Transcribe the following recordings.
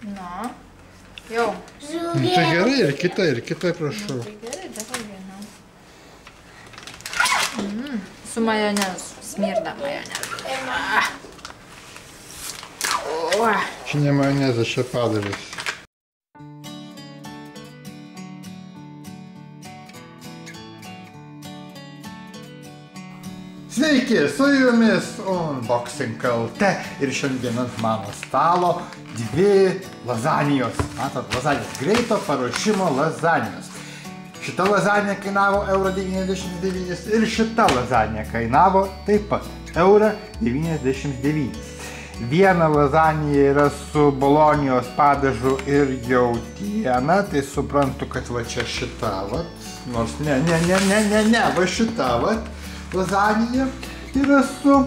Na, jau. Tai gerai, ir kita, prašau. Tai gerai, dabar viena. Su majonezu, smirda majonezu. Čia ne majonezas, čia padažas. Sveiki, su jumis Unboxing LT ir šiandien ant mano stalo dvi lazanijos. Matot, lazanijos, greito paruošimo lazanijos. Šita lazanija kainavo €99 ir šita lazanija kainavo taip pat €99. Viena lazanija yra su bolonijos padažu ir jautiena, tai suprantu, kad va čia šita, vat, nors ne, va šita, vat, lazanija yra su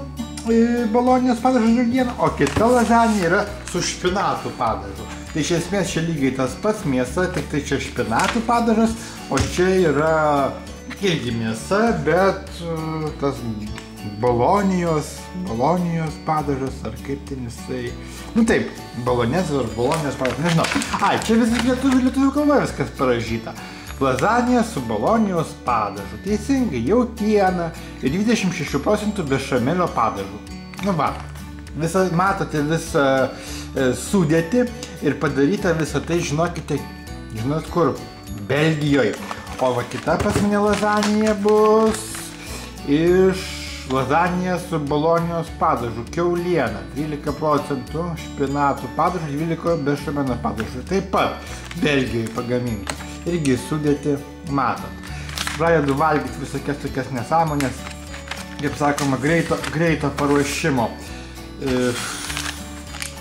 bolonijos padažu ir jautiena, o kita lazanija yra su špinatų padažu. Tai iš esmės čia lygiai tas pats mėsa, tik tai čia špinatų padažas, o čia yra irgi mėsa, bet tas bolonijos padažas, ar kaip ten jisai... Nu taip, bolonezas ar bolonijos padažas, nežinau. Ai, čia visai lietuvių kalba viskas parašyta. Lazanija su bolonijos padažu. Teisingai, jautiena ir 26% bešamelio padažu. Nu va, matote visą sudėtį ir padaryta visą tai, žinokite, žinot kur? Belgijoje. O va kita pasminė lazanija bus iš lazanija su bolonijos padažu, kiauliena, 13% špinatų padažu, 12% bešameno padažu. Taip pat Belgijoje pagaminta. Irgi sudėti matot. Pradedu valgyti visokias tokias nesąmonės, kaip sakoma, greito paruošimo.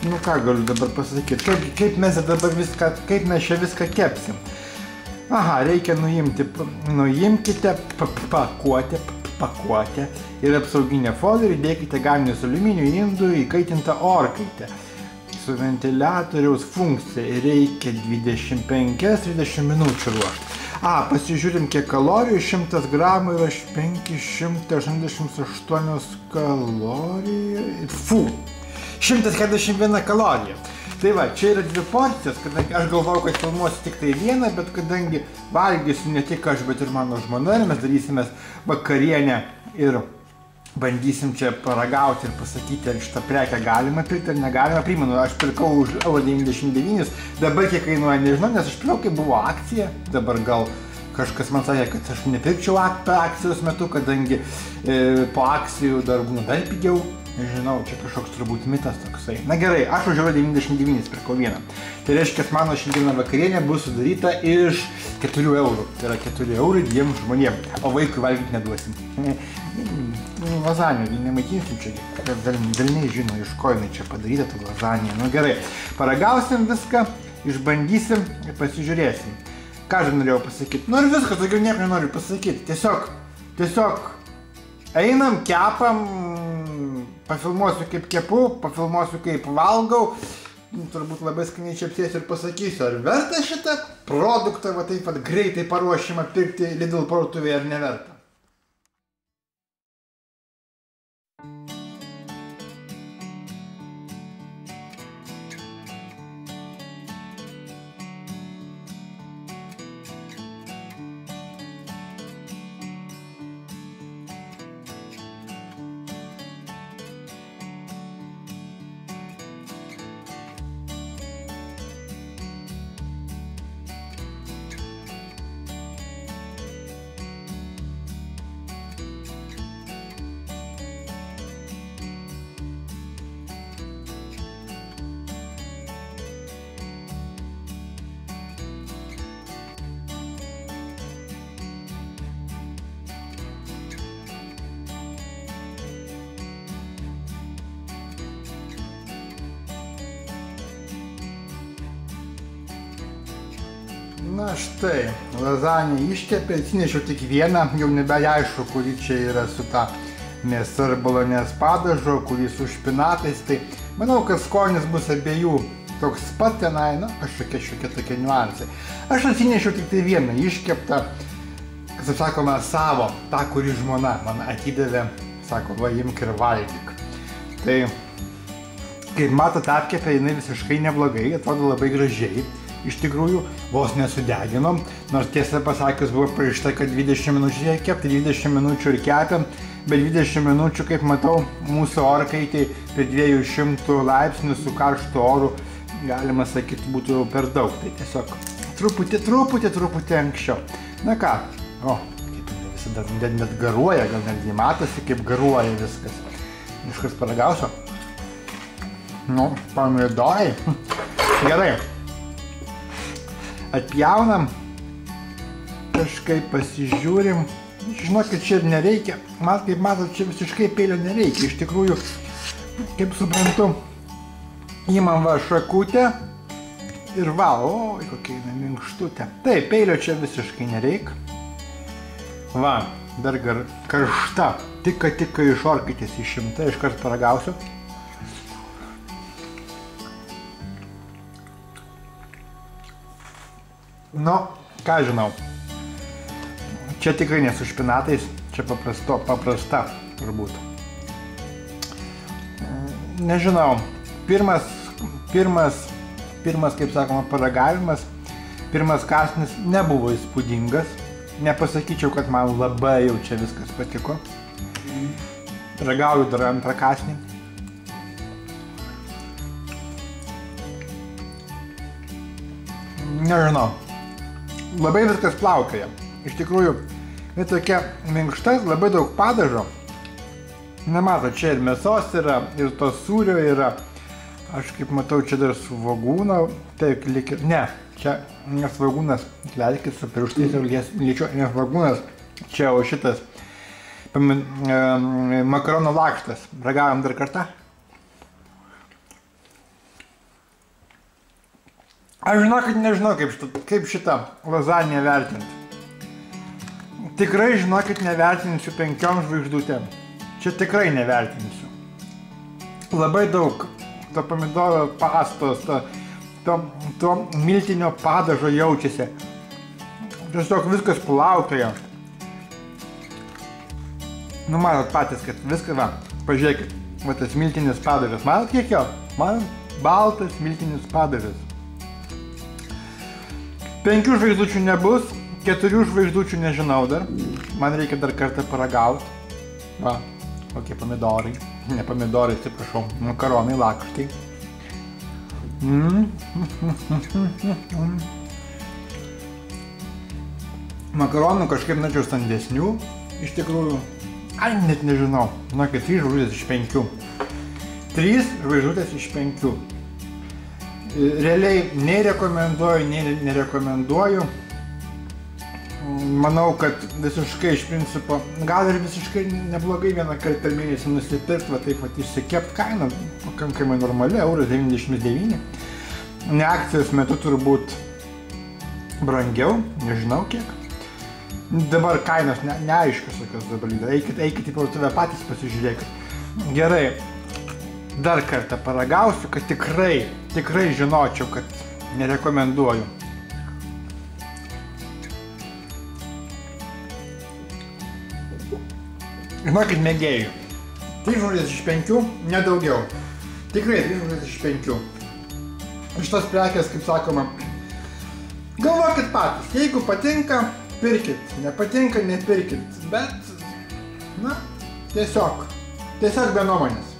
Nu ką galiu dabar pasakyti, kaip mes čia viską kepsim. Aha, reikia nuimkite pakuotę ir apsauginę foliją ir įdėkite gaminius aliuminio indų įkaitintą orkaitę. Su ventiliatoriaus funkcija reikia 25-30 minučių ruošti. Pasižiūrim, kiek kalorijų, 100 gramų yra 588 kalorijų. 141 kalorija. Tai va, čia yra dvi porcijas, kadangi aš galvojau, kad filmuosiu tik tai vieną, bet kadangi valgysiu ne tik aš, bet ir mano žmona, ir mes darysime vakarienę ir bandysim čia paragauti ir pasakyti, ar šitą prekę galima pirkti ar negalima. Primenu, aš pirkau už €99, dabar kiek kainuoja, nežinau, nes aš pirkau, kai buvo akcija, dabar gal kažkas man sakė, kad aš nepirkčiau akcijos metu, kadangi po akcijų dar būna dar pigiau. Nežinau, čia kažkoks turbūt mitas toksai. Na gerai, aš už €99 pirkau vieną. Tai reiškia, kad mano šiandieną vakarienė bus sudaryta iš 4 eurų. Tai yra 4 eurai dviem žmonėm, o vaikui valgyti neduosim. Lazanijų, nemaitinsim čia. Daliniai žino, iš ko jinai čia padaryta ta lazanija. Nu gerai, paragausim viską, išbandysim ir pasižiūrėsim. Ką aš norėjau pasakyti? Nu ir viskas, daugiau nieko nenoriu pasakyti. Tiesiog einam, kepam, pafilmuosiu kaip kepu, pafilmuosiu kaip valgau, turbūt labai skaniai čepsėsiu ir pasakysiu, ar verta šitą produktą va taip pat greitai paruošimą pirkti Lidl parduotuvėje ar neverta. Na štai, lazaniją iškepė, atsinešiau tik vieną, jau nebeaišku, kuri čia yra su ta mėsa ir bolonės padažu, kurį su špinatais, tai manau, kad skonis bus abiejų toks pat tenai, na, kažkokie tokie niuansai. Aš atsinešiau tik tai vieną iškeptą, kas sakoma, savo, tą, kurį žmona man atidavė, sako, va, imk ir valgyk. Tai Kaip matot, apkepė jinai visiškai neblogai, atrodo labai gražiai. Iš tikrųjų, vos nesudeginom, nors tiesą pasakius buvo parašyta, kad 20 minučių reikia kepti, 20 minučių ir kepėm, bet 20 minučių, kaip matau, mūsų orkaitėj prie 200 laipsnių su karštu oru, galima sakyti, būtų per daug. Tai tiesiog truputį anksčiau. Na ką, kaip visi dar net garuoja, gal netgi matosi, kaip garuoja viskas. Iškart paragausiu. Nu, pomidorai. Gerai. Atpjaunam. Kažkaip pasižiūrim. Žinokit, čia ir nereikia. Kaip matot, čia visiškai peilio nereikia. Iš tikrųjų, kaip suprantu, įmam va šakutę ir va, oi, kokia jinai minkštutė. Taip, peilio čia visiškai nereikia. Va, dar karšta. Tik iš orkaitės išimta, iškart paragausiu. Nu, ką žinau. Čia tikrai ne su špinatais, čia paprasta turbūt. Nežinau, pirmas, kaip sakoma, paragavimas, pirmas kąsnis nebuvo įspūdingas. Nepasakyčiau, kad man labai jau čia viskas patiko. Ragauju dar antrą kąsnį. Nežinau. Labai viskas plaukioja. Iš tikrųjų, tai tokia minkšta, labai daug padažo. Nemato, čia ir mėsos yra, ir to sūrio yra. Aš kaip matau, čia dar svogūno. Taip, lyg ir... Ne, čia nesvogūnas. Leiskit su pirštais ir liečiu. Nesvogūnas. Čia o šitas makaronų lakštas. Ragavom dar kartą. Aš žinokit, nežinau, kaip šitą lazaniją vertinti. Tikrai, žinokit, nevertinsiu 5 žvaigždutėm. Čia tikrai nevertinsiu. Labai daug to pomidoro pastos, to miltinio padažo jaučiasi. Tiesiog viskas plaukioja. Nu, matot patys, kad viskas, va, pažiūrėkit, va tas miltinis padažas. Matot kiek jo? Man baltas miltinis padažas. 5 žvaigždučių nebus, 4 žvaigždučių nežinau dar. Man reikia dar kartą paragauti. Va, kokie pomidorai. Ne pomidorai, atsiprašau, makaronai lakštai. Makaronų kažkaip norėčiau standesnių, iš tikrųjų. Ai, net nežinau. Žinokit, 3 žvaigždutės iš 5. 3 žvaigždutės iš 5. Realiai nei rekomenduoju, nei nerekomenduoju. Manau, kad visiškai iš principo, gal ir visiškai neblogai vieną kartą per mėnesį nusipirkti, va taip išsikept, kaina pakankamai normali, €1,99. Ne akcijos metu turbūt brangiau, nežinau kiek. Dabar kainos neaiškios tokios dabar. Eikit į parduotuvę patys pasižiūrėkit. Gerai, dar kartą paragausiu, kad tikrai žinočiau, kad nerekomenduoju. Žinokit, mėgėjų. 3 žvaigždės iš 5, nedaugiau. Tikrai 3 žvaigždės iš 5. Šitos prekės, kaip sakoma, galvokit patys. Jeigu patinka, pirkit. Nepatinka, nepirkit. Bet, na, tiesiog be nuomonės.